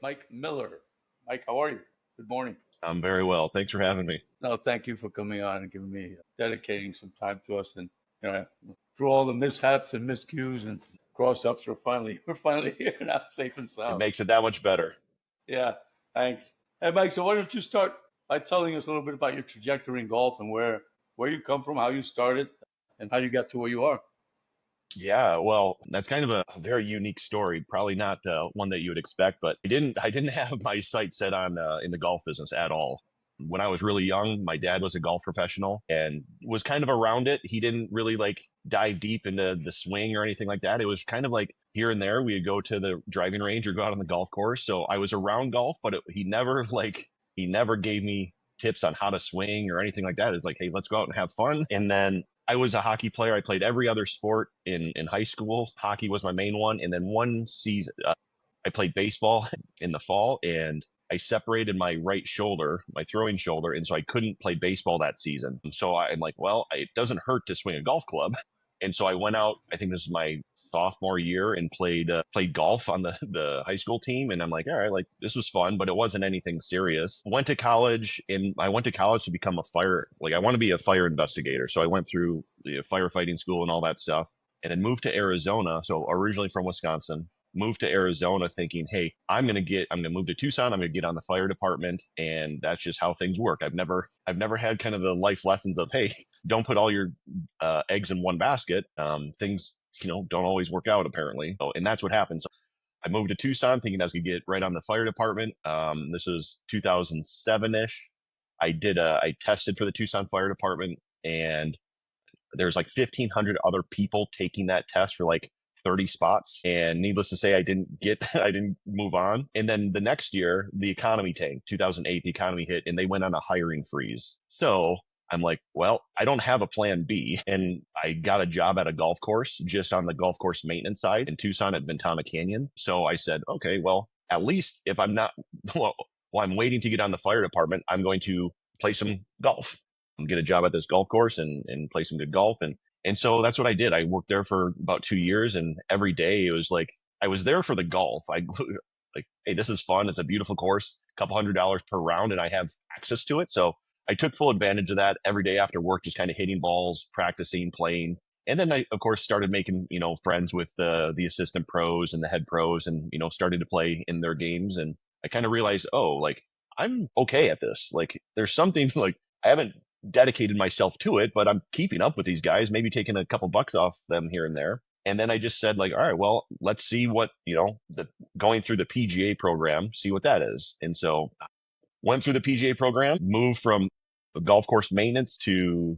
Mike Miller. Mike, how are you? Good morning. I'm very well. Thanks for having me. No, thank you for coming on and giving me dedicating some time to us. And you know, through all the mishaps and miscues and cross ups, we're finally here now, safe and It sound. makes it that much better. Yeah, thanks. Hey, Mike. So why don't you start by telling us a little bit about your trajectory in golf and where you come from, how you started, and how you got to where you are. Yeah, well, that's kind of a very unique story. Probably not one that you would expect, but I didn't have my sights set on in the golf business at all. When I was really young, my dad was a golf professional and was kind of around it. He didn't really like dive deep into the swing or anything like that. It was kind of like here and there. We would go to the driving range or go out on the golf course. So I was around golf, but he never gave me tips on how to swing or anything like that. It's like, hey, let's go out and have fun. And then I was a hockey player. I played every other sport in high school. Hockey was my main one. And then one season, I played baseball in the fall and I separated my right shoulder, my throwing shoulder. And so I couldn't play baseball that season. So I'm like, well, it doesn't hurt to swing a golf club. And so I went out, I think this is my sophomore year and played golf on the high school team. And I'm like, all right, like this was fun, but it wasn't anything serious. Went to college and I went to college to become I want to be a fire investigator. So I went through the firefighting school and all that stuff and then moved to Arizona. So originally from Wisconsin, moved to Arizona thinking, hey, I'm gonna move to Tucson. I'm gonna get on the fire department, and that's just how things work. I've never had kind of the life lessons of, hey, don't put all your eggs in one basket. Things don't always work out apparently. So, and that's what happened. So I moved to Tucson thinking I was gonna get right on the fire department. This was 2007 ish. I tested for the Tucson Fire Department, and there's like 1,500 other people taking that test for like 30 spots. And needless to say, I didn't move on. And then the next year, the economy tanked. 2008, the economy hit and they went on a hiring freeze. So I'm like, well, I don't have a plan B. And I got a job at a golf course just on the golf course maintenance side in Tucson at Ventana Canyon. So I said, okay, well, at least if I'm not, well, while I'm waiting to get on the fire department, I'm going to play some golf and get a job at this golf course and play some good golf. And so that's what I did. I worked there for about 2 years, and every day it was like I was there for the golf. I like, hey, this is fun. It's a beautiful course, a couple $100 per round, and I have access to it. So I took full advantage of that every day after work, just kind of hitting balls, practicing, playing. And then I, of course, started making, friends with the assistant pros and the head pros and, started to play in their games. And I kind of realized, oh, like I'm okay at this. Like there's something like I haven't dedicated myself to it, but I'm keeping up with these guys, maybe taking a couple bucks off them here and there. And then I just said like, all right, well, let's see what, the going through the PGA program, see what that is. And so went through the PGA program, moved from golf course maintenance to,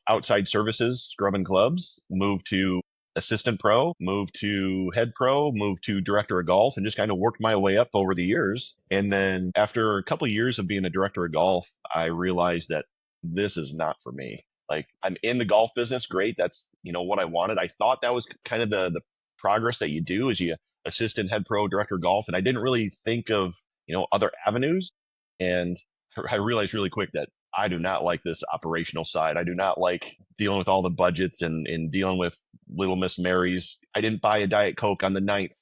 outside services, scrubbing clubs, moved to assistant pro, moved to head pro, moved to director of golf, and just kind of worked my way up over the years. And then after a couple of years of being a director of golf, I realized that this is not for me. Like I'm in the golf business, great. That's, what I wanted. I thought that was kind of the progress that you do is you assistant head pro, director of golf. And I didn't really think of, other avenues. And I realized really quick that I do not like this operational side. I do not like dealing with all the budgets and dealing with little Miss Mary's. I didn't buy a Diet Coke on the ninth,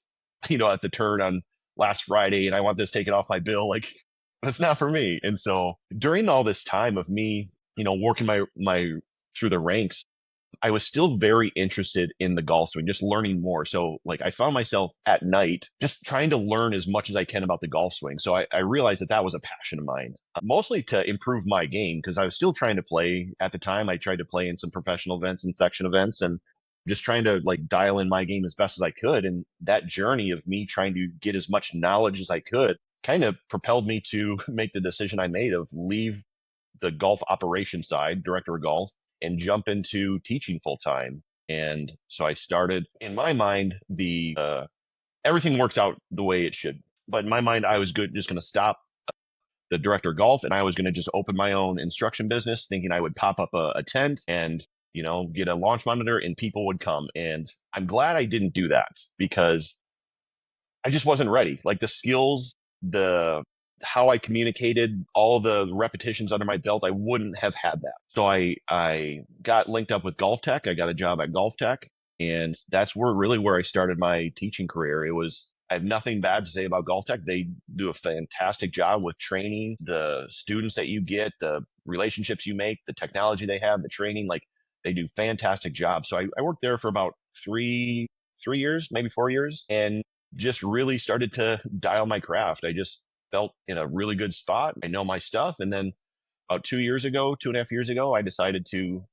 at the turn on last Friday, and I want this taken off my bill. Like that's not for me. And so during all this time of me, working my through the ranks, I was still very interested in the golf swing, just learning more. So like I found myself at night just trying to learn as much as I can about the golf swing. So I realized that was a passion of mine, mostly to improve my game because I was still trying to play at the time. I tried to play in some professional events and section events and just trying to like dial in my game as best as I could. And that journey of me trying to get as much knowledge as I could kind of propelled me to make the decision I made of leave the golf operation side, director of golf, and jump into teaching full time. And so I started in my mind, the everything works out the way it should. But in my mind, I was just going to stop the director of golf and I was going to just open my own instruction business, thinking I would pop up a tent and, get a launch monitor and people would come. And I'm glad I didn't do that because I just wasn't ready. Like the skills, the how I communicated, all the repetitions under my belt, I wouldn't have had that. So I got linked up with Golf Tech. I got a job at Golf Tech, and that's where I started my teaching career. I have nothing bad to say about Golf Tech. They do a fantastic job with training, the students that you get, the relationships you make, the technology they have, the training. Like they do fantastic job. So I worked there for about three years, maybe 4 years, and just really started to dial my craft. I just felt in a really good spot. I know my stuff. And then about 2 years ago, 2.5 years ago, I decided to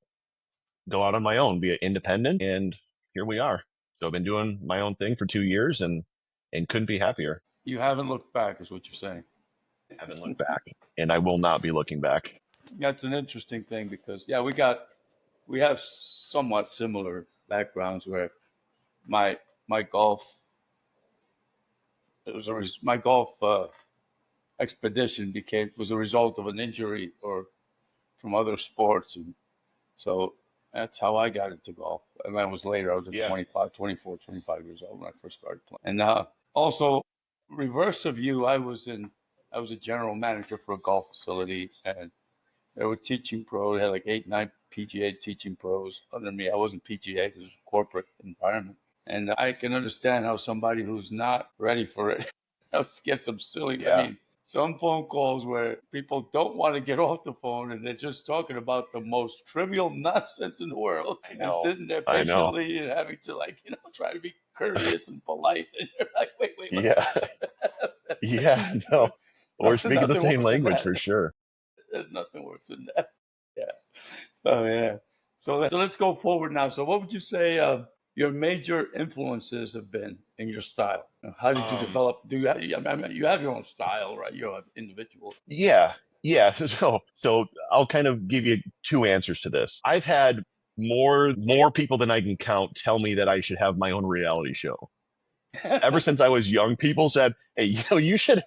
go out on my own, be independent, and here we are. So I've been doing my own thing for 2 years and couldn't be happier. You haven't looked back, is what you're saying. Haven't looked back, and I will not be looking back. That's an interesting thing because yeah, we have somewhat similar backgrounds where my my golf my golf expedition became was a result of an injury or from other sports, and so that's how I got into golf. And then it was later. I was at Yeah. 25, 24, 25 years old when I first started playing. And also, reverse of you, I was a general manager for a golf facility, and they were teaching pros. They had like 8, 9 PGA teaching pros under me. I wasn't PGA because it was a corporate environment. And I can understand how somebody who's not ready for it gets some silly. I Yeah. mean, some phone calls where people don't want to get off the phone and they're just talking about the most trivial nonsense in the world. I And know. sitting there I know. patiently and having to, like, try to be courteous and polite. And you're like, wait. Yeah. Yeah. No. We're speaking the Nothing same worse than language that. for sure. There's nothing worse than that. Yeah. So yeah. So let's go forward now. So what would you say your major influences have been in your style? How did you Um, develop? Do you have, I mean, you have your own style, right? You're an individual. yeah. Yeah. So I'll kind of give you two answers to this. I've had more people than I can count tell me that I should have my own reality show. Ever since I was young, people said, "Hey, you should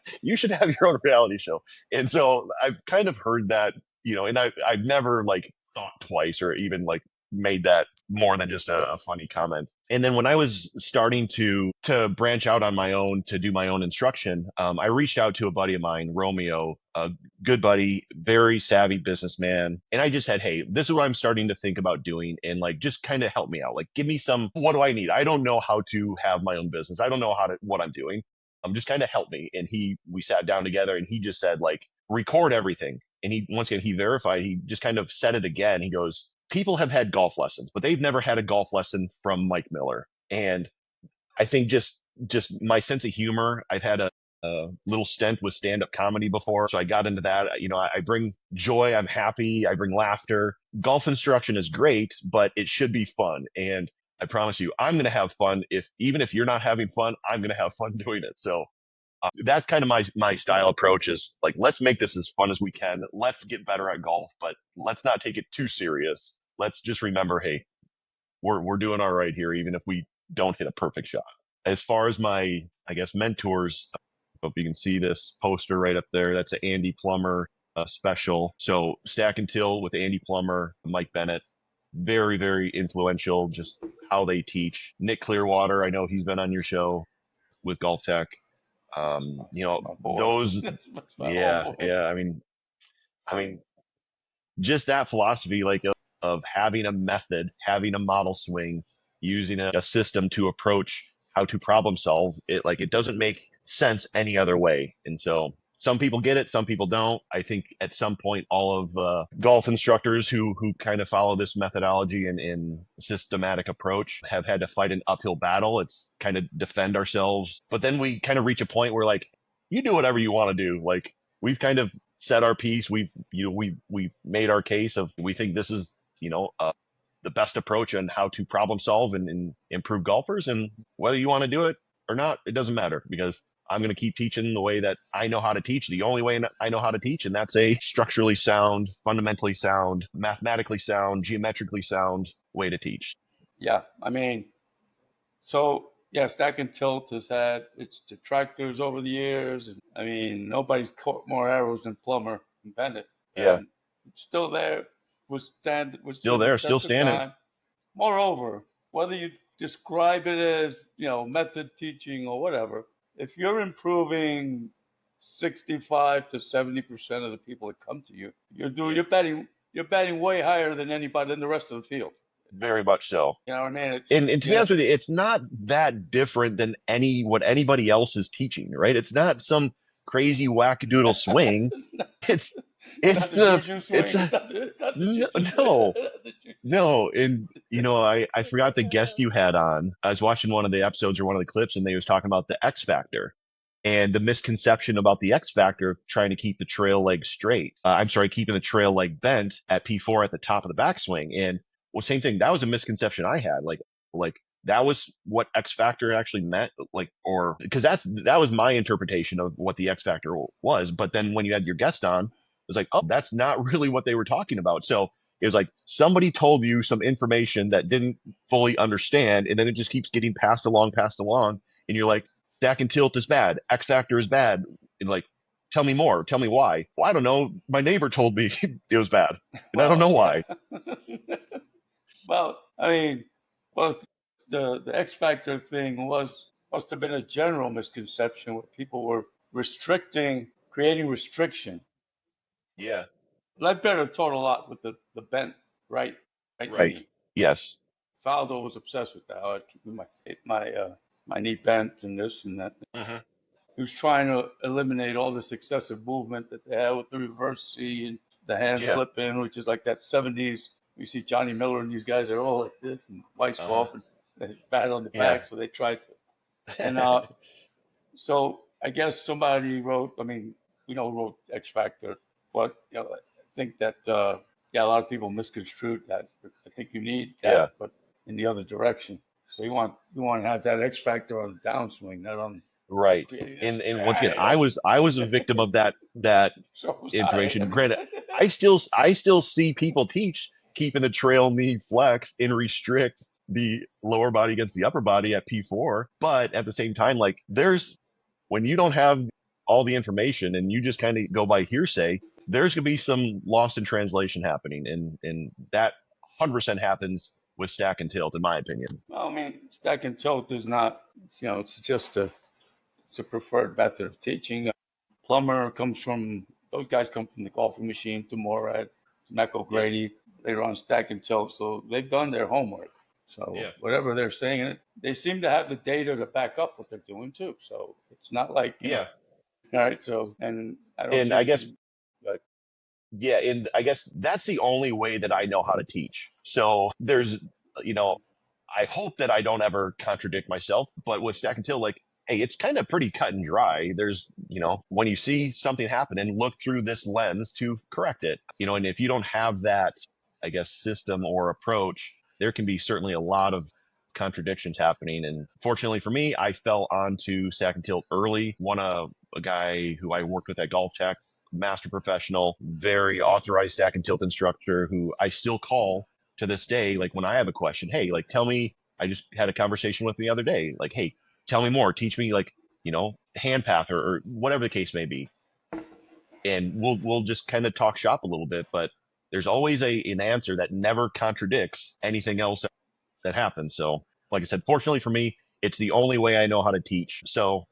have your own reality show." And so I've kind of heard that, and I've never like thought twice or even like made that more than just a funny comment. And then when I was starting to branch out on my own to do my own instruction, I reached out to a buddy of mine, Romeo, a good buddy, very savvy businessman, and I just said, "Hey, this is what I'm starting to think about doing, and like just kind of help me out. Like, give me some. What do I need? I don't know how to have my own business. I don't know what I'm doing. Just kind of help me." And we sat down together, and he just said, like, record everything. And he once again he verified. He just kind of said it again. He goes, people have had golf lessons, but they've never had a golf lesson from Mike Miller. And I think just my sense of humor. I've had a little stint with stand up comedy before, so I got into that. I bring joy. I'm happy. I bring laughter. Golf instruction is great, but it should be fun. And I promise you, I'm going to have fun. If even if you're not having fun, I'm going to have fun doing it. So that's kind of my style approach is like, let's make this as fun as we can. Let's get better at golf, but let's not take it too serious. Let's just remember, hey, we're doing all right here, even if we don't hit a perfect shot. As far as my, I guess, mentors, if you can see this poster right up there, that's an Andy Plummer special. So Stack and Till with Andy Plummer, Mike Bennett, very, very influential, just how they teach. Nick Clearwater, I know he's been on your show with Golf Tech. That's my boy. Those, That's my yeah, homeboy. yeah. I mean, just that philosophy, like of having a method, having a model swing, using a system to approach how to problem solve it. Like it doesn't make sense any other way. And so some people get it, some people don't. I think at some point, all of golf instructors who kind of follow this methodology and systematic approach have had to fight an uphill battle. It's kind of defend ourselves, but then we kind of reach a point where like you do whatever you want to do. Like we've kind of said our piece. We've made our case of we think this is the best approach on how to problem solve and improve golfers. And whether you want to do it or not, it doesn't matter because I'm going to keep teaching the way that I know how to teach, the only way I know how to teach, and that's a structurally sound, fundamentally sound, mathematically sound, geometrically sound way to teach. Yeah, I mean, so yeah, Stack and Tilt has had its detractors over the years, and I mean, nobody's caught more arrows than Plummer and Bennett, Yeah, and it's still there, still withstood the there, still test of standing. time. Moreover, whether you describe it as, method teaching or whatever, if you're improving 65 to 70% of the people that come to you, Yeah, you're batting way higher than anybody in the rest of the field. very much so. You know what I mean? It's, And to you be know, honest with you, it's not that different than what anybody else is teaching, right? It's not some crazy wackadoodle swing. it's not, It's it's it's not the the juju it's swing. a It's not the no, juju swing. no, The juju. no. And I forgot the guest you had on. I was watching one of the episodes or one of the clips, and they was talking about the X Factor and the misconception about the X Factor of trying to keep the trail leg straight. I'm sorry, keeping the trail leg bent at P4 at the top of the backswing. And well, same thing. That was a misconception I had. Like that was what X Factor actually meant. Like, or because that was my interpretation of what the X Factor was. But then when you had your guest on, it was like, oh, that's not really what they were talking about. So it was like somebody told you some information that didn't fully understand, and then it just keeps getting passed along, and you're like, stack and tilt is bad. X Factor is bad. And like, tell me more. Tell me why. Well, I don't know. My neighbor told me it was bad, and I don't Well, know yeah. why. Well, I mean, well, the X Factor thing must have been a general misconception where people were creating restriction. Yeah. Ledbetter taught a lot with the bent right Right. knee. Yes. Faldo was obsessed with that. I'd keep my knee bent and this and that. Hmm. He was trying to eliminate all this excessive movement that they had with the reverse C and the hand Yeah. slip in, which is like that 70s. You see Johnny Miller and these guys are all like this, and Uh-huh. Weisskopf, and they bat on the Yeah. back, so they tried to. And so I guess somebody wrote, I mean, we know who wrote X Factor, but I think that, yeah, a lot of people misconstrued that. I think you need Yeah. that, but in the other direction. So you want to have that X Factor on the downswing, not on Right. creating this. And once again, I was a victim of that So was I. I information. mean, Granted, I still see people teach keeping the trail knee flex and restrict the lower body against the upper body at P4. But at the same time, like there's when you don't have all the information and you just kind of go by hearsay, there's gonna be some lost in translation happening, and that 100% happens with stack and tilt, in my opinion. well, I mean, stack and tilt is not. It's just it's a preferred method of teaching. Plummer comes from those guys come from the golfing machine to Morad, to Mac Yeah. O'Grady. Later on, stack and tilt. So they've done their homework. So Yeah. whatever they're saying, they seem to have the data to back up what they're doing too. So it's not like Yeah. all right. So and I don't And see I guess anything like Yeah, and I guess that's the only way that I know how to teach. So there's, you know, I hope that I don't ever contradict myself, but with Stack and Till, like, hey, it's kind of pretty cut and dry. There's, when you see something happen and look through this lens to correct it, and if you don't have that, I guess, system or approach, there can be certainly a lot of contradictions happening. And fortunately for me, I fell onto Stack and Tilt early. A guy who I worked with at Golf Tech, master professional, very authorized stack and tilt instructor who I still call to this day. Like when I have a question, hey, like tell me, I just had a conversation with him the other day. Like, hey, tell me more, teach me like, hand path or whatever the case may be. And we'll just kind of talk shop a little bit, but there's always an answer that never contradicts anything else that happens. So, like I said, fortunately for me, it's the only way I know how to teach. So,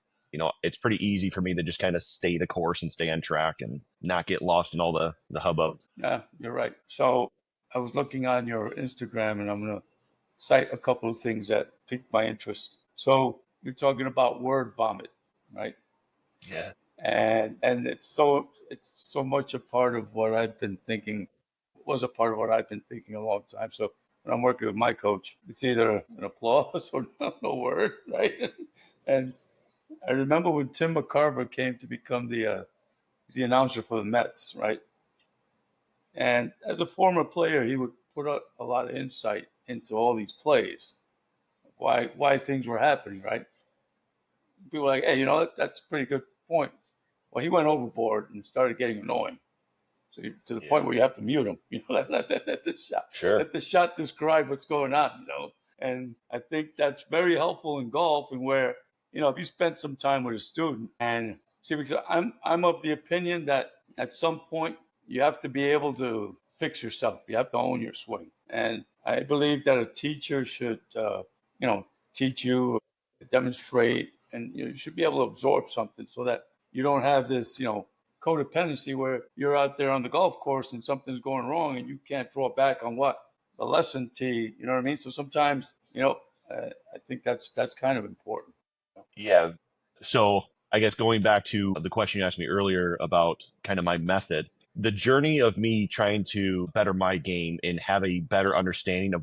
it's pretty easy for me to just kind of stay the course and stay on track and not get lost in all the hubbub. yeah, you're right. So I was looking on your Instagram, and I'm gonna cite a couple of things that piqued my interest. So you're talking about word vomit, right? Yeah. And it's so much a part of what I've been thinking was a part of what I've been thinking a long time. So when I'm working with my coach, it's either an applause or no word, right? And I remember when Tim McCarver came to become the announcer for the Mets, right? And as a former player, he would put a lot of insight into all these plays, why things were happening, right? People were like, hey, that's a pretty good point. Well, he went overboard and started getting annoying. So to the Yeah. point where you have to mute him. Sure. Let the shot describe what's going on. And I think that's very helpful in golf, and where if you spend some time with a student and see, because I'm of the opinion that at some point you have to be able to fix yourself. You have to own your swing, and I believe that a teacher should teach you, demonstrate, and you should be able to absorb something so that you don't have this codependency where you're out there on the golf course and something's going wrong and you can't draw back on what. the lesson tee. You know what I mean? So sometimes, I think that's kind of important. Yeah. So I guess going back to the question you asked me earlier about kind of my method, the journey of me trying to better my game and have a better understanding of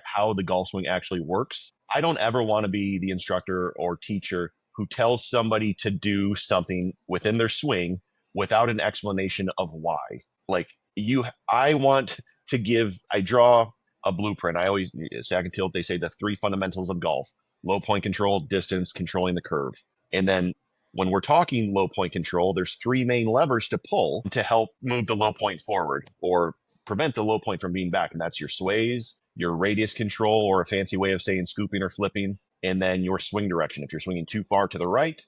how the golf swing actually works. I don't ever want to be the instructor or teacher who tells somebody to do something within their swing without an explanation of why. Like I want to I draw a blueprint. I always stack and tilt. They say the three fundamentals of golf: low point control, distance, controlling the curve. And then when we're talking low point control, there's three main levers to pull to help move the low point forward or prevent the low point from being back. And that's your sways, your radius control, or a fancy way of saying scooping or flipping, and then your swing direction. If you're swinging too far to the right,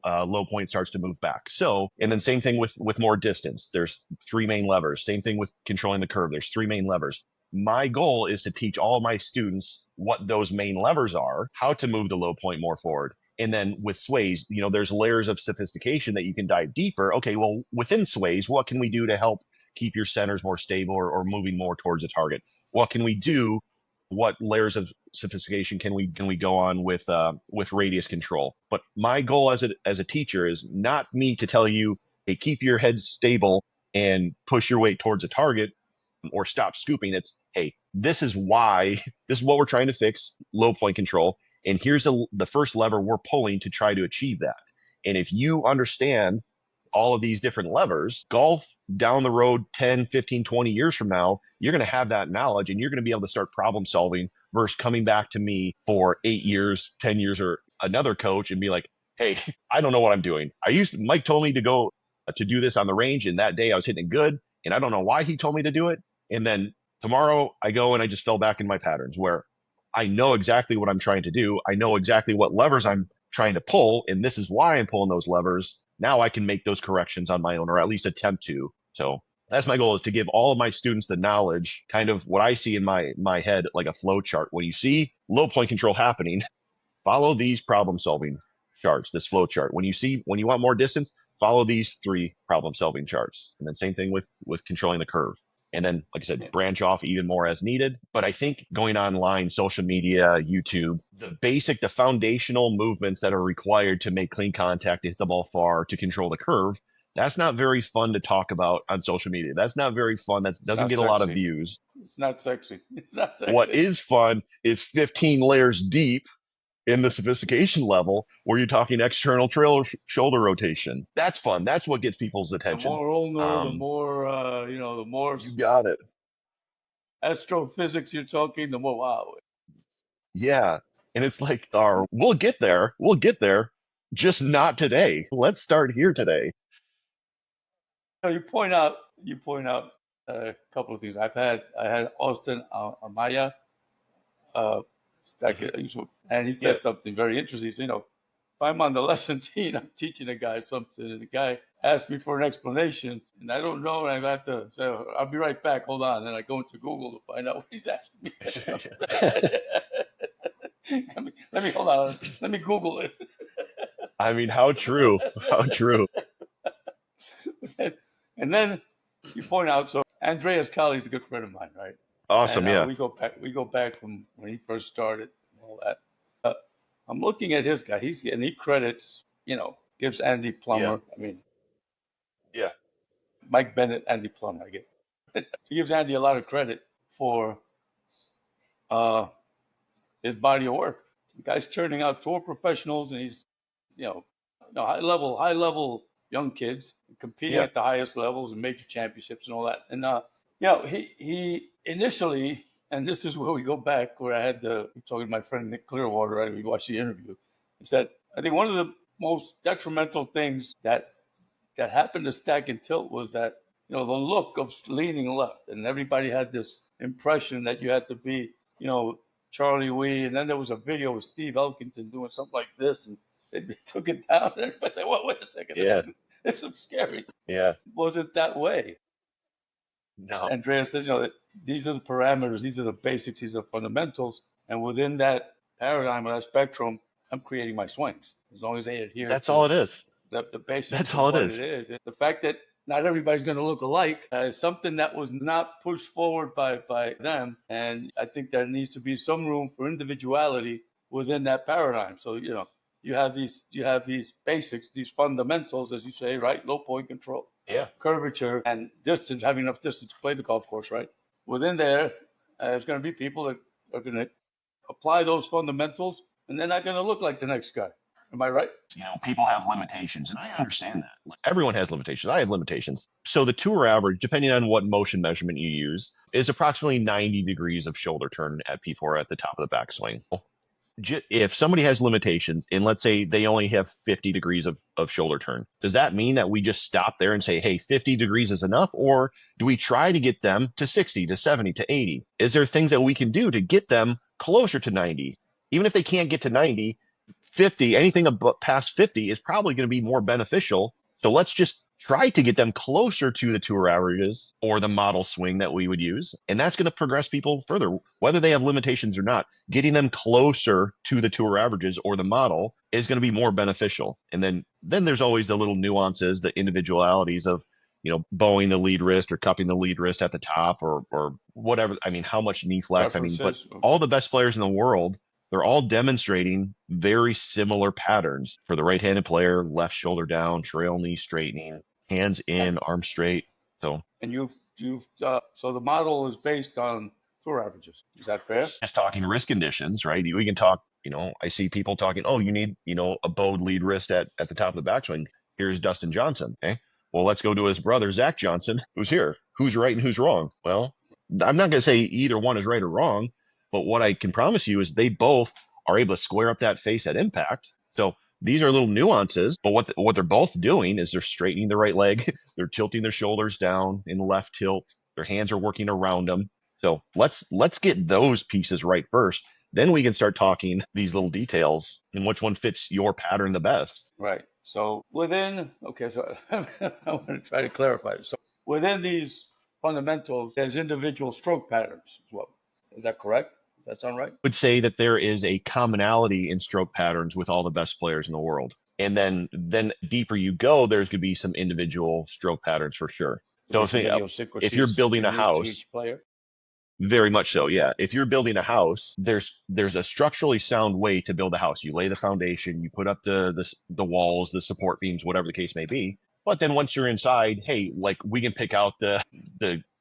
low point starts to move back. So, and then same thing with more distance. There's three main levers. Same thing with controlling the curve. There's three main levers. My goal is to teach all of my students what those main levers are, how to move the low point more forward. And then with sways, there's layers of sophistication that you can dive deeper. Okay, well, within sways, what can we do to help keep your centers more stable or moving more towards the target? What can we do? What layers of sophistication can we go on with radius control? But my goal as a teacher is not me to tell you, hey, keep your head stable and push your weight towards a target or stop scooping. It's, hey, this is why, this is what we're trying to fix, low point control. And here's the first lever we're pulling to try to achieve that. And if you understand all of these different levers, golf down the road 10, 15, 20 years from now, you're going to have that knowledge and you're going to be able to start problem solving versus coming back to me for 8 years, 10 years, or another coach and be like, hey, I don't know what I'm doing. Mike told me to go to do this on the range, and that day I was hitting it good, and I don't know why he told me to do it. And then tomorrow I go and I just fell back in my patterns where I know exactly what I'm trying to do. I know exactly what levers I'm trying to pull, and this is why I'm pulling those levers. Now I can make those corrections on my own, or at least attempt to. So that's my goal, is to give all of my students the knowledge, kind of what I see in my head, like a flow chart. When you see low point control happening, follow these problem solving charts, this flow chart. When you want more distance, follow these three problem solving charts. And then same thing with controlling the curve. And then, like I said, branch off even more as needed. But I think going online, social media, YouTube, the foundational movements that are required to make clean contact, to hit the ball far, to control the curve, that's not very fun to talk about on social media. That's not very fun. That doesn't get a lot of views. It's not sexy. It's not sexy. What is fun is 15 layers deep in the sophistication level where you're talking external shoulder rotation. That's fun. That's what gets people's attention. The more ulnar, the more, the more you got it. Astrophysics you're talking, the more wow. Yeah. And it's like, we'll get there. We'll get there. Just not today. Let's start here today. You point out a couple of things. I had Austin Amaya, and he said something very interesting. He said, if I'm on the lesson team, I'm teaching a guy something, and the guy asked me for an explanation, and I don't know, and I have to say, I'll be right back, hold on. And I go into Google to find out what he's asking me. Let me hold on. Let me Google it. I mean, how true? How true? And then you point out, so Andreas Ki is a good friend of mine, right? Awesome, and, yeah. We go back from when he first started and all that. I'm looking at his guy. He credits, gives Andy Plummer. Yeah. Yeah. Mike Bennett, Andy Plummer. I get. He gives Andy a lot of credit for his body of work. The guy's turning out tour professionals, and he's, high level young kids competing at the highest levels and major championships and all that. And he initially, and this is where we go back, where I had talking to my friend Nick Clearwater, right? We watched the interview. He said, I think one of the most detrimental things that happened to Stack and Tilt was that, the look of leaning left, and everybody had this impression that you had to be, Charlie Wee, and then there was a video of Steve Elkington doing something like this, and they took it down. And everybody said, well, wait a second. Yeah. This looks scary. Yeah. It wasn't that way. No. Andreas says, these are the parameters, these are the basics, these are fundamentals. And within that paradigm or that spectrum, I'm creating my swings. As long as they adhere That's all it is. The basics That's all of it what is. it is. The fact that not everybody's going to look alike. Something that was not pushed forward by them. And I think there needs to be some room for individuality within that paradigm. So, you have these basics, these fundamentals, as you say, right? Low point control, Yeah. curvature, and distance, having enough distance to play the golf course, right? Within there, there's going to be people that are going to apply those fundamentals, and they're not going to look like the next guy. Am I right? People have limitations, and I understand that. Like, everyone has limitations. I have limitations. So the tour average, depending on what motion measurement you use, is approximately 90 degrees of shoulder turn at P4 at the top of the backswing. If somebody has limitations and let's say they only have 50 degrees of shoulder turn, does that mean that we just stop there and say, hey, 50 degrees is enough? Or do we try to get them to 60, to 70, to 80? Is there things that we can do to get them closer to 90? Even if they can't get to 90, 50, anything past 50 is probably going to be more beneficial. So let's just try to get them closer to the tour averages or the model swing that we would use. And that's going to progress people further, whether they have limitations or not. Getting them closer to the tour averages or the model is going to be more beneficial. And then there's always the little nuances, the individualities of, bowing the lead wrist or cupping the lead wrist at the top or whatever. I mean, how much knee flex? I mean, but all the best players in the world, they're all demonstrating very similar patterns for the right-handed player: left shoulder down, trail knee straightening, hands in, arm straight. So, and so the model is based on tour averages. Is that fair? Just talking wrist conditions, right? We can talk. I see people talking. Oh, you need a bowed lead wrist at the top of the backswing. Here's Dustin Johnson. Okay, well, let's go to his brother Zach Johnson, who's here. Who's right and who's wrong? Well, I'm not going to say either one is right or wrong. But what I can promise you is they both are able to square up that face at impact. So these are little nuances, but what they're both doing is they're straightening the right leg, they're tilting their shoulders down in left tilt, their hands are working around them. So let's get those pieces right first. Then we can start talking these little details and which one fits your pattern the best. Right. So so I want to try to clarify it. So within these fundamentals, there's individual stroke patterns as well. Is that correct? Does that sound right? I would say that there is a commonality in stroke patterns with all the best players in the world. And then deeper you go, there's going to be some individual stroke patterns for sure. So if you're building a house, very much so, yeah. If you're building a house, there's a structurally sound way to build a house. You lay the foundation, you put up the walls, the support beams, whatever the case may be. But then once you're inside, hey, like we can pick out the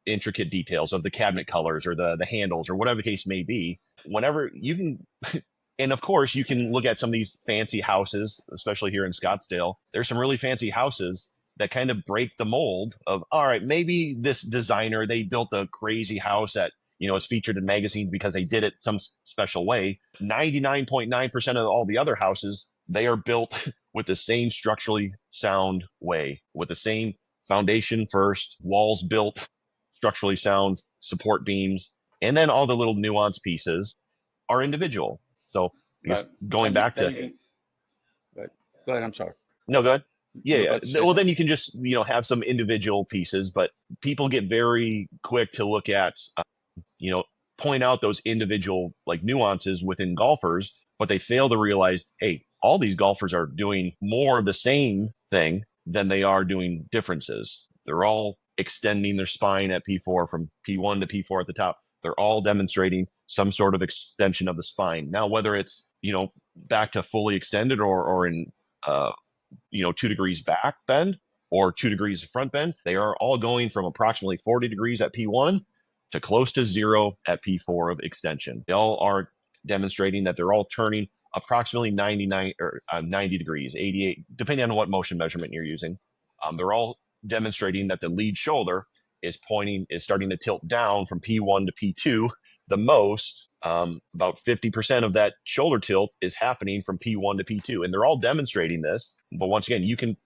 intricate details of the cabinet colors or the handles or whatever the case may be. Whenever you can, and of course you can look at some of these fancy houses, especially here in Scottsdale. There's some really fancy houses that kind of break the mold of, all right, maybe this designer, they built a crazy house that is featured in magazines because they did it some special way. 99.9% of all the other houses, they are built with the same structurally sound way, with the same foundation first, walls built structurally sound, support beams, and then all the little nuance pieces are individual. So I guess going back to go ahead. I'm sorry. No, go ahead. Yeah. Well, then you can just have some individual pieces, but people get very quick to look at point out those individual like nuances within golfers, but they fail to realize, hey, all these golfers are doing more of the same thing than they are doing differences. They're all extending their spine at P4 from P1 to P4 at the top. They're all demonstrating some sort of extension of the spine. Now, whether it's back to fully extended or in 2 degrees back bend or 2 degrees front bend, they are all going from approximately 40 degrees at P1 to close to 0 at P4 of extension. They all are demonstrating that they're all turning approximately 90 degrees, 88, depending on what motion measurement you're using. They're all demonstrating that the lead shoulder is starting to tilt down from P1 to P2 the most. About 50% of that shoulder tilt is happening from P1 to P2, and they're all demonstrating this. But once again, you can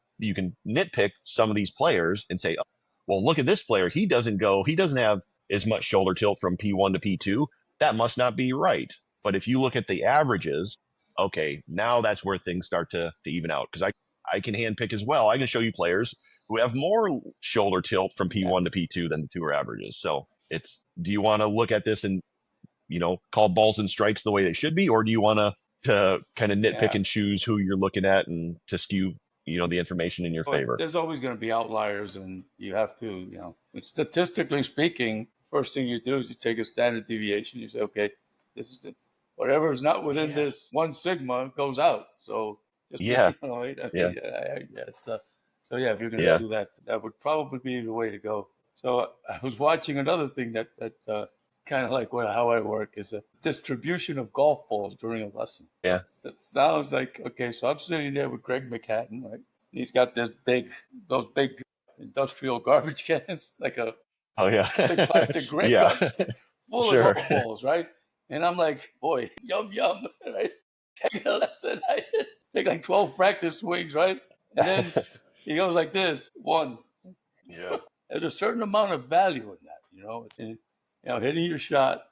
nitpick some of these players and say, oh, well, look at this player. He doesn't have as much shoulder tilt from P1 to P2. That must not be right. But if you look at the averages, okay, now that's where things start to even out. Because I can handpick as well. I can show you players who have more shoulder tilt from P1 to P2 than the tour averages. So do you want to look at this and call balls and strikes the way they should be, or do you want to kind of nitpick and choose who you're looking at and to skew the information in your But favor. there's always going to be outliers, and you have to, statistically speaking, first thing you do is you take a standard deviation. You say, okay, this is whatever is not within Yeah. this 1 sigma goes out. So just Yeah. okay, Yeah. yeah, so yeah, if you're going to Yeah. do that, that would probably be the way to go. So I was watching another thing that kind of like how I work is a distribution of golf balls during a lesson. Yeah. That sounds like okay. So I'm sitting there with Greg McHatton, right? He's got those big industrial garbage cans, like a Oh yeah. big plastic gray Yeah. garbage can, full of Sure. golf balls, right? And I'm like, boy, yum yum, right? Taking a lesson, I take like 12 practice swings, right? And then he goes like this, one. Yeah. There's a certain amount of value in that, It's hitting your shot,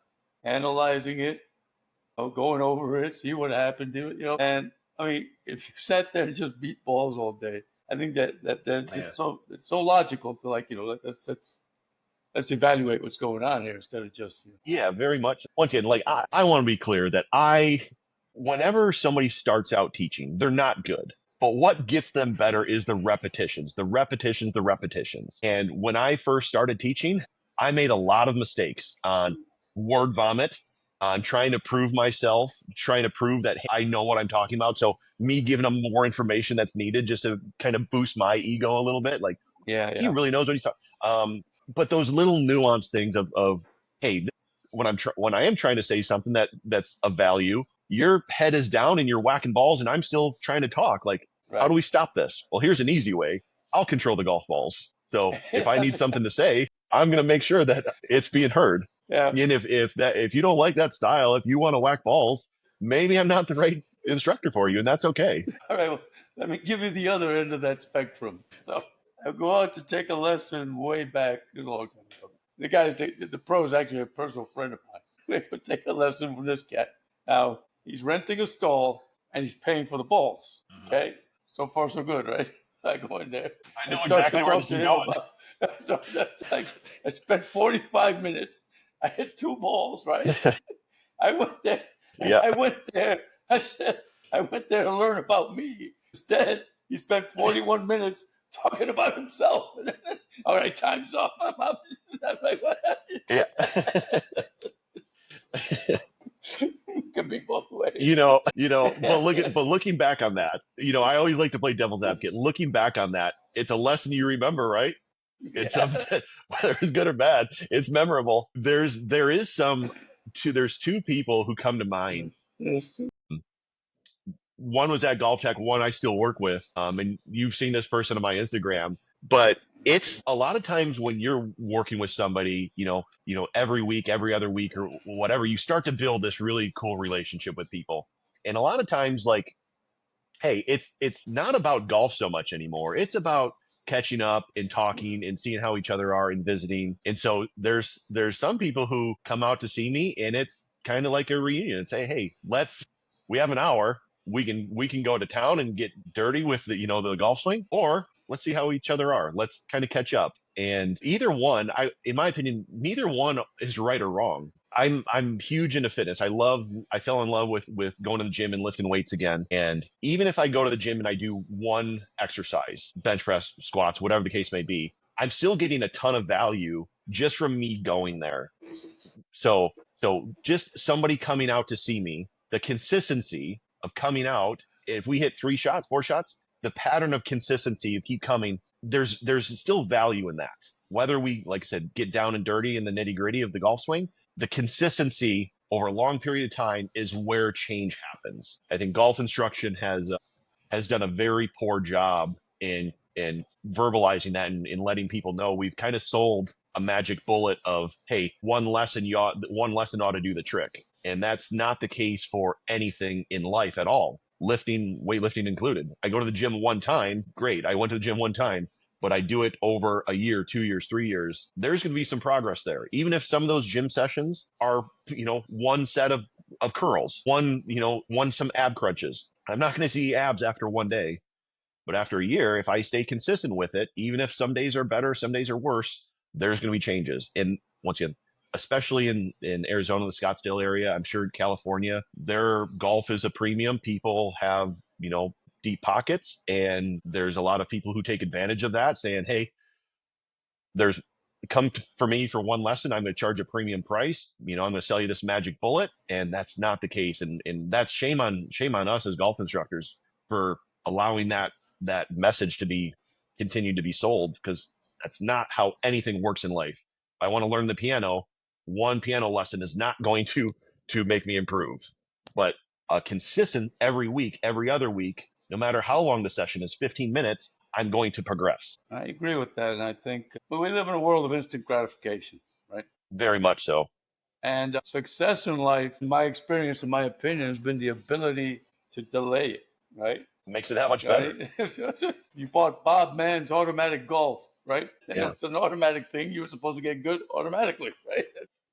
analyzing it, going over it, see what happened to it, And I mean, if you sat there and just beat balls all day, I think that there's Yeah. it's so logical to like let's evaluate what's going on here instead of just Yeah, very much. Once again, like I want to be clear that whenever somebody starts out teaching, they're not good. But what gets them better is the repetitions, the repetitions, the repetitions. And when I first started teaching, I made a lot of mistakes on word vomit, on trying to prove myself, trying to prove that hey, I know what I'm talking about. So me giving them more information that's needed just to kind of boost my ego a little bit. Like he yeah really knows what he's talking. But those little nuanced things of hey, when I am trying to say something that's of value, your head is down and you're whacking balls, and I'm still trying to talk. Like, how right do we stop this? Well, here's an easy way. I'll control the golf balls. So if I need something to say, I'm going to make sure that it's being heard. yeah. And if you don't like that style, if you want to whack balls, maybe I'm not the right instructor for you, and that's okay. All right, well, let me give you the other end of that spectrum. So I go out to take a lesson way back a long time ago. The pro is actually a personal friend of mine. We go take a lesson from this cat. Now he's renting a stall and he's paying for the balls. Okay, so far so good, right? I go in there I and know start to exactly where talk this to is him going. about. So that's like I spent 45 minutes. I hit two balls, right? I went there. Yeah. I went there. I said, I went there to learn about me. Instead, he spent 41 minutes talking about himself. All right, time's up. I'm like, what Yeah. could be both ways. But looking back on that, I always like to play devil's advocate. Looking back on that, it's a lesson you remember, right? It's Yeah. something that, whether it's good or bad, it's memorable. There's two people who come to mind. Yes. One was at Golf Tech, one I still work with. And you've seen this person on my Instagram, but it's a lot of times when you're working with somebody, every week, every other week or whatever, you start to build this really cool relationship with people. And a lot of times, like, hey, it's not about golf so much anymore. It's about catching up and talking and seeing how each other are and visiting. And so there's some people who come out to see me, and it's kind of like a reunion and say, hey, we have an hour. We can go to town and get dirty with the golf swing, or let's see how each other are. Let's kind of catch up. And either one, in my opinion, neither one is right or wrong. I'm huge into fitness. I fell in love with going to the gym and lifting weights again. And even if I go to the gym and I do one exercise, bench press, squats, whatever the case may be, I'm still getting a ton of value just from me going there. So just somebody coming out to see me, the consistency of coming out, if we hit 3 shots, 4 shots, the pattern of consistency of keep coming, there's still value in that. Whether we, like I said, get down and dirty in the nitty gritty of the golf swing, the consistency over a long period of time is where change happens. I think golf instruction has done a very poor job in verbalizing that and in letting people know. We've kind of sold a magic bullet of, hey, one lesson ought to do the trick. And that's not the case for anything in life at all. Lifting, weightlifting included. I go to the gym one time, great. I went to the gym one time, but I do it over a year, 2 years, 3 years. There's going to be some progress there. Even if some of those gym sessions are, one set of curls, one some ab crunches. I'm not going to see abs after one day, but after a year, if I stay consistent with it, even if some days are better, some days are worse, there's going to be changes. And once again, especially in Arizona, the Scottsdale area, I'm sure California, their golf is a premium. People have, deep pockets, and there's a lot of people who take advantage of that, saying, "Hey, there's for me for one lesson, I'm going to charge a premium price. I'm going to sell you this magic bullet," and that's not the case. And that's shame on us as golf instructors for allowing that message to be continued to be sold, because that's not how anything works in life. If I want to learn the piano, one piano lesson is not going to make me improve, but a consistent every week, every other week, no matter how long the session is, 15 minutes, I'm going to progress. I agree with that. And I think we live in a world of instant gratification, right? Very much so. And success in life, in my experience, in my opinion, has been the ability to delay it, right? Makes it that much better. Right? You bought Bob Mann's automatic golf, right? And Yeah. it's an automatic thing. You were supposed to get good automatically, right?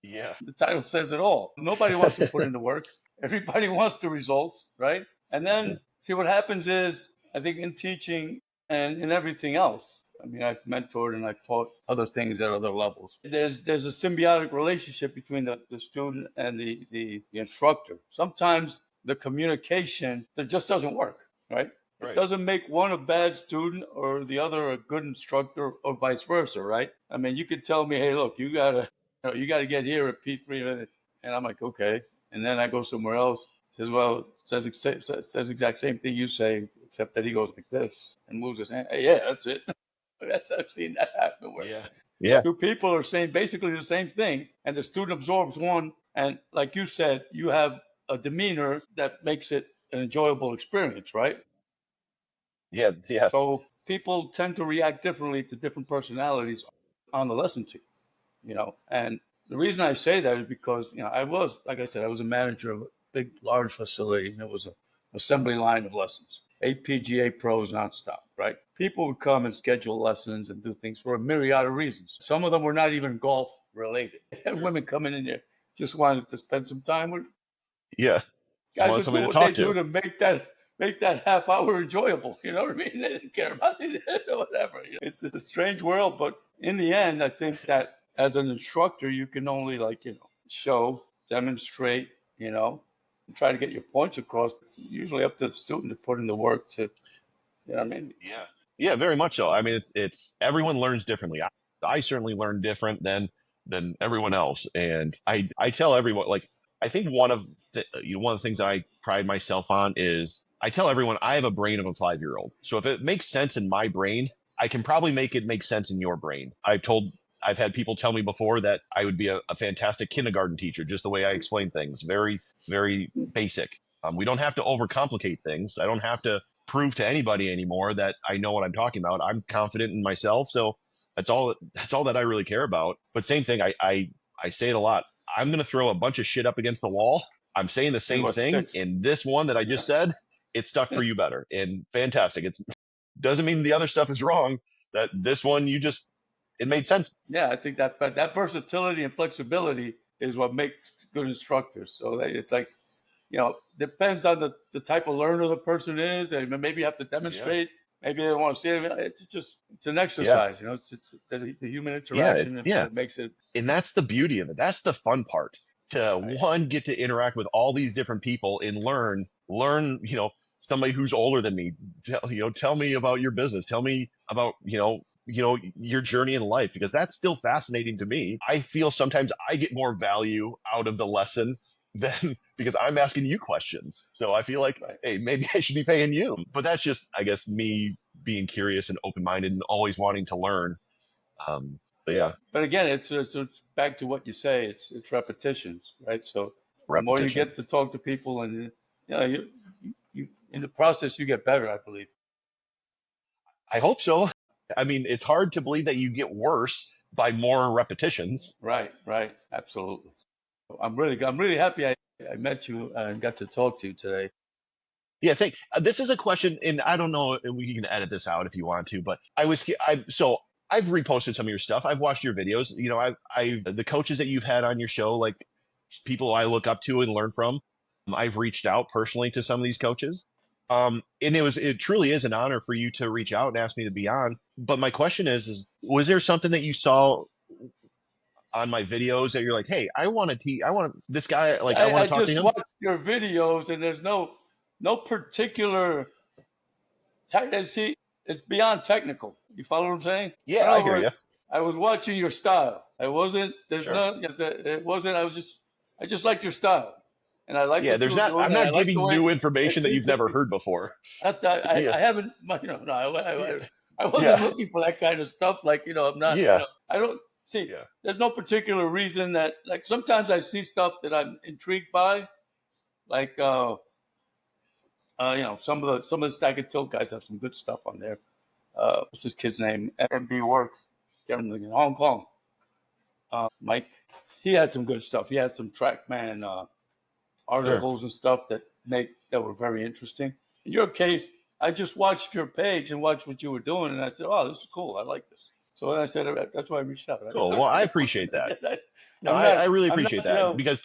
Yeah. The title says it all. Nobody wants to put in the work. Everybody wants the results, right? And then see what happens is, I think in teaching and in everything else, I mean, I've mentored and I've taught other things at other levels. There's a symbiotic relationship between the student and the instructor. Sometimes the communication that just doesn't work, right? It Right. doesn't make one a bad student or the other a good instructor, or vice versa, right? I mean, you could tell me, hey, look, you got to get here at P3, and I'm like, okay. And then I go somewhere else. Says, well, says exact same thing you say, except that he goes like this and moves his hand. Hey, yeah, that's it. I've seen that happen where Yeah. Yeah. two people are saying basically the same thing, and the student absorbs one. And like you said, you have a demeanor that makes it an enjoyable experience, right? Yeah. Yeah. So people tend to react differently to different personalities on the lesson team, And the reason I say that is because, like I said, I was a manager of a big, large facility, and it was an assembly line of lessons, APGA pros nonstop, right? People would come and schedule lessons and do things for a myriad of reasons. Some of them were not even golf related. And women coming in there just wanted to spend some time with Yeah. Just guys wanted would do somebody to what they talk do to. to make that half hour enjoyable. You know what I mean? They didn't care about it or whatever. It's a strange world, but in the end, I think that as an instructor, you can only show, demonstrate, and try to get your points across. It's usually up to the student to put in the work to, you know what I mean? Yeah. Yeah, very much so. I mean, it's everyone learns differently. I certainly learn different than everyone else, and I tell everyone, like, I think one of the things I pride myself on is I tell everyone I have a brain of a 5-year old. So if it makes sense in my brain, I can probably make it make sense in your brain. I've had people tell me before that I would be a fantastic kindergarten teacher, just the way I explain things. Very, very basic. We don't have to overcomplicate things. I don't have to prove to anybody anymore that I know what I'm talking about. I'm confident in myself. So that's all that I really care about. But same thing, I say it a lot. I'm gonna throw a bunch of shit up against the wall. I'm saying the See same what thing. sticks. And this one that I Yeah. just said, it stuck for you better. And fantastic. It doesn't mean the other stuff is wrong. That this one it made sense. Yeah, I think that versatility and flexibility is what makes good instructors. So it's like, depends on the type of learner the person is. And maybe you have to Yeah. demonstrate. Maybe they don't want to see it. It's an Yeah. exercise. It's the human Yeah. interaction Yeah. that makes it And that's the beauty of it. That's the fun part, to right. one, get to interact with all these different people and learn, somebody who's older than me. Tell me about your business. Tell me about, your journey in life, because that's still fascinating to me. I feel sometimes I get more value out of the lesson than because I'm asking you questions. So I feel like, Right. hey, maybe I should be paying you. But that's just, I guess, me being curious and open-minded and always wanting to learn. But yeah, But again, it's back to what you say. It's repetitions, right? So the more you repetition. get to talk to people, and you in the process you get better, I believe. I hope so. I mean, it's hard to believe that you get worse by more repetitions. Right, absolutely. I'm really happy I met you and got to talk to you today. Yeah, think this is a question, and I don't know if we can edit this out if you want to, but I've reposted some of your stuff. I've watched your videos. The coaches that you've had on your show, like people I look up to and learn from. I've reached out personally to some of these coaches. And it truly is an honor for you to reach out and ask me to be on. But my question is, was there something that you saw on my videos that you're like, hey, I want this guy, I want I to talk to just him? watched your videos, and there's no particular See, it's beyond technical. You follow what I'm saying? In Yeah, I other hear you. words, I was watching your style. I wasn't. There's Sure. not. It wasn't. I just liked your style, and I liked Yeah, what you there's were not. doing, I'm and I not liked the giving way new it information that seemed you've to never be. heard before. I Yeah, haven't. No, yeah, I wasn't yeah, looking for that kind of stuff. Like I'm not. yeah, I don't see. yeah. There's no particular reason that. Like sometimes I see stuff that I'm intrigued by. Like some of the Stag and Tilt guys have some good stuff on there. What's his kid's name? MB Works. In Hong Kong. Mike. He had some good stuff. He had some TrackMan Sure. articles and stuff that were very interesting. In your case, I just watched your page and watched what you were doing, and I said, "Oh, this is cool. I like this." So then I said, "That's why I reached out." Cool. Well, I appreciate that. No, I'm I not. really I'm not. appreciate that because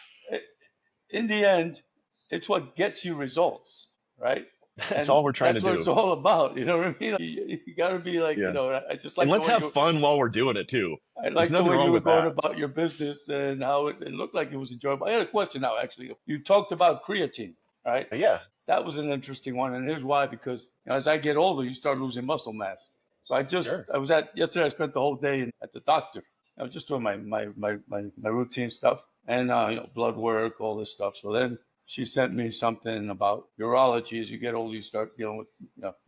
In the end, it's what gets you results, right? that's And all we're trying to that's what it's do. all about. You know what I mean? You got to be like, Yeah. I just And like the let's way have you. fun while we're doing it too. I There's like the nothing way you wrong were with going that. about your business and how it looked like it was enjoyable. I had a question now, actually. You talked about creatine, right? Yeah, That was an interesting one, and here's why: because as I get older, you start losing muscle mass. So sure. I was at yesterday. I spent the whole day at the doctor. I was just doing my routine stuff and blood work, all this stuff. So then she sent me something about urology. As you get older, you start dealing with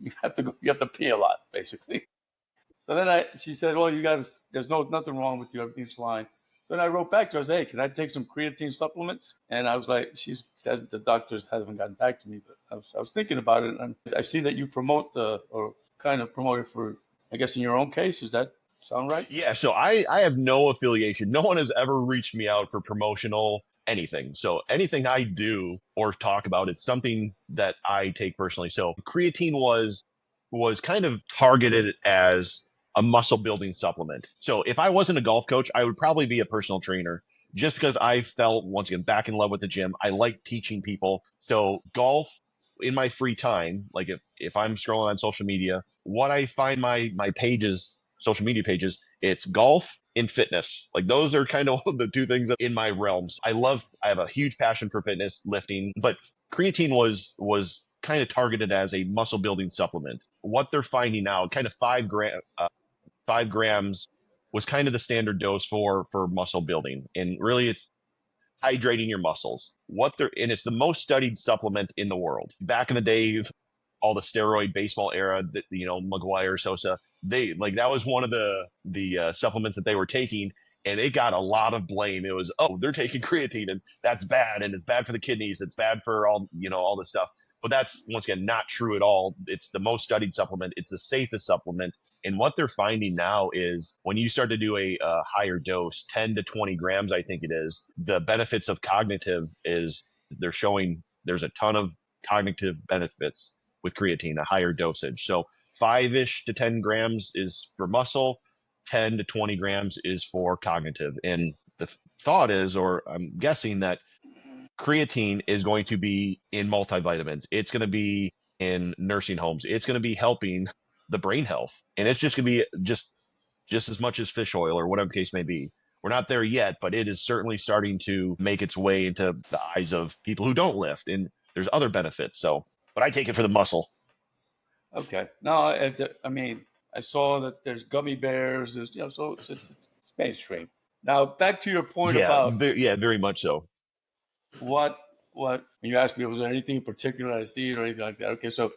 you have to pee a lot, basically. So then she said, "Well, you got to. There's nothing wrong with you. Everything's fine." So then I wrote back to her. I said, "Hey, can I take some creatine supplements?" And I was like, "She says the doctors haven't gotten back to me, but I was thinking about it, and I see that you promote or kind of promote it for, I guess, in your own case. Does that sound right?" Yeah, so I have no affiliation. No one has ever reached me out for promotional anything. So anything I do or talk about, it's something that I take personally. So creatine was kind of targeted as a muscle building supplement. So if I wasn't a golf coach, I would probably be a personal trainer just because I felt once again back in love with the gym. I like teaching people. So golf in my free time, like if I'm scrolling on social media, what I find my pages, social media pages, it's golf and fitness. Like those are kind of the two things in my realms. I have a huge passion for fitness, lifting, but creatine was kind of targeted as a muscle building supplement. What they're finding now, kind of 5 grams was kind of the standard dose for muscle building, and really it's hydrating your muscles. It's the most studied supplement in the world. Back in the day, all the steroid baseball era, that McGuire, Sosa, they like that was one of the supplements that they were taking, and it got a lot of blame. It was, oh, they're taking creatine and that's bad, and it's bad for the kidneys, it's bad for all this stuff. But that's once again not true at all. It's the most studied supplement. It's the safest supplement. And what they're finding now is when you start to do a higher dose, 10 to 20 grams, I think it is, the benefits of cognitive is they're showing there's a ton of cognitive benefits with creatine, a higher dosage. So 5-ish to 10 grams is for muscle, 10 to 20 grams is for cognitive. And the thought is, or I'm guessing that creatine is going to be in multivitamins. It's going to be in nursing homes. It's going to be helping the brain health. And it's just going to be just as much as fish oil or whatever the case may be. We're not there yet, but it is certainly starting to make its way into the eyes of people who don't lift. And there's other benefits. So, but I take it for the muscle. Okay. No, I mean, I saw that there's gummy bears. There's, so it's mainstream. Now, back to your point about Yeah, very much so. what when you asked me, was there anything in particular I see or anything like that? Okay, so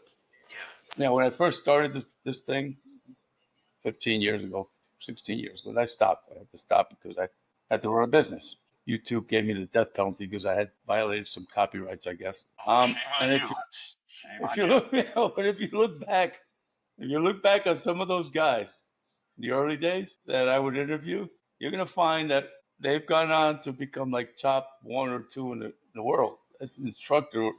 when I first started this thing 15 years ago, 16 years ago, I stopped. I had to stop because I had to run a business. YouTube gave me the death penalty because I had violated some copyrights, I guess. Shame And on you. Shame on you. but if you look back on some of those guys in the early days that I would interview, you're gonna find that they've gone on to become like top one or two in the world. That's instructional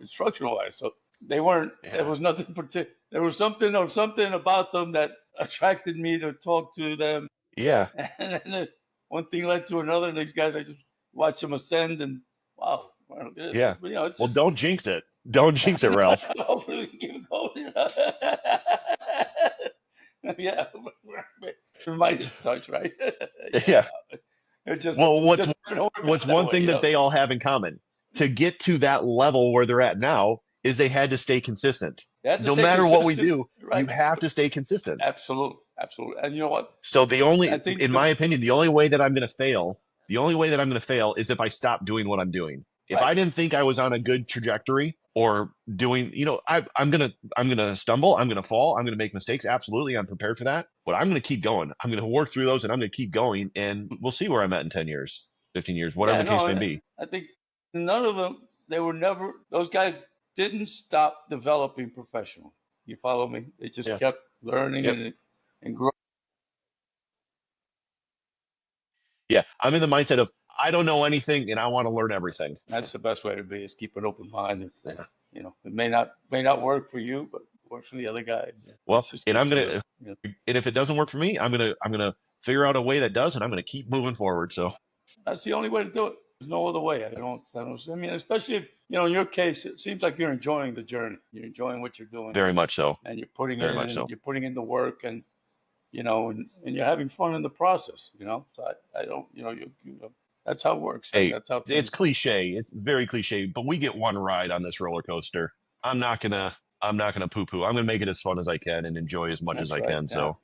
wise. So they weren't. There Yeah. was nothing particular. There was something about them that attracted me to talk to them, Yeah. and then one thing led to another. And these guys, I just watched them ascend, and wow, look at this. Yeah. It's Well, just don't jinx it. Don't jinx it, Ralph. hopefully we can keep it going. Yeah, Midas touch, right? Yeah, Yeah. it Well, just didn't work what's out that one way, thing that they all have in common? To get to that level where they're at now is they had to stay consistent. You have to no stay matter what we consistent, do, you right? have to stay consistent. Absolutely, absolutely. And you know what? So the I only, think in my opinion, the only way that I'm going to fail, the only way that I'm going to fail is if I stop doing what I'm doing. If right. I didn't think I was on a good trajectory or doing, I'm gonna stumble, I'm gonna fall, I'm gonna make mistakes. Absolutely, I'm prepared for that. But I'm gonna keep going. I'm gonna work through those, and I'm gonna keep going, and we'll see where I'm at in 10 years, 15 years, whatever Yeah, the case no, may be. I think none of them. They were never. Those guys didn't stop developing professional. You follow me? They just Yeah. kept learning Yep. and growing. Yeah. I'm in the mindset of I don't know anything, and I want to learn everything. That's the best way to be. Is keep an open mind. And, Yeah. you know, it may not work for you, but works for the other guy. Well, Let's just and keep I'm strive. gonna, Yeah. and if it doesn't work for me, I'm gonna figure out a way that does, and I'm gonna keep moving forward. So That's the only way to do it. There's no other way. I mean, especially if in your case, it seems like you're enjoying the journey. You're enjoying what you're doing, very much so, and you're putting very in much and so. you're putting in the work, and and you're having fun in the process. So I don't. That's how it works. Hey, That's how it's things. cliche. It's very cliche, but we get one ride on this roller coaster. I'm not gonna, I'm not gonna poo poo. I'm gonna make it as fun as I can and enjoy as much as That's I right. can. Yeah. So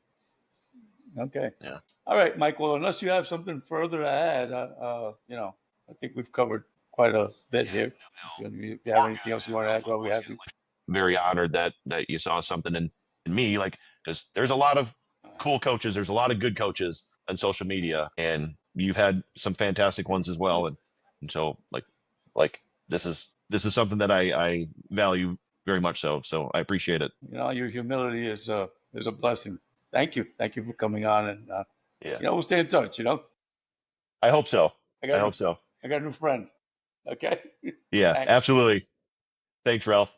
Okay. yeah, All right, Mike. Well, unless you have something further to add, I think we've covered quite a bit here. If you have anything else you want to add, well, we have you. very honored that you saw something in me, like because there's a lot of cool coaches. There's a lot of good coaches on social media, and you've had some fantastic ones as well. And so like this is something that I value very much so. So I appreciate it. Your humility is a blessing. Thank you for coming on, and Yeah, we'll stay in touch. I hope so. I I got a new hope so. I got a new friend. Okay. Yeah, Thanks. absolutely. Thanks, Ralph.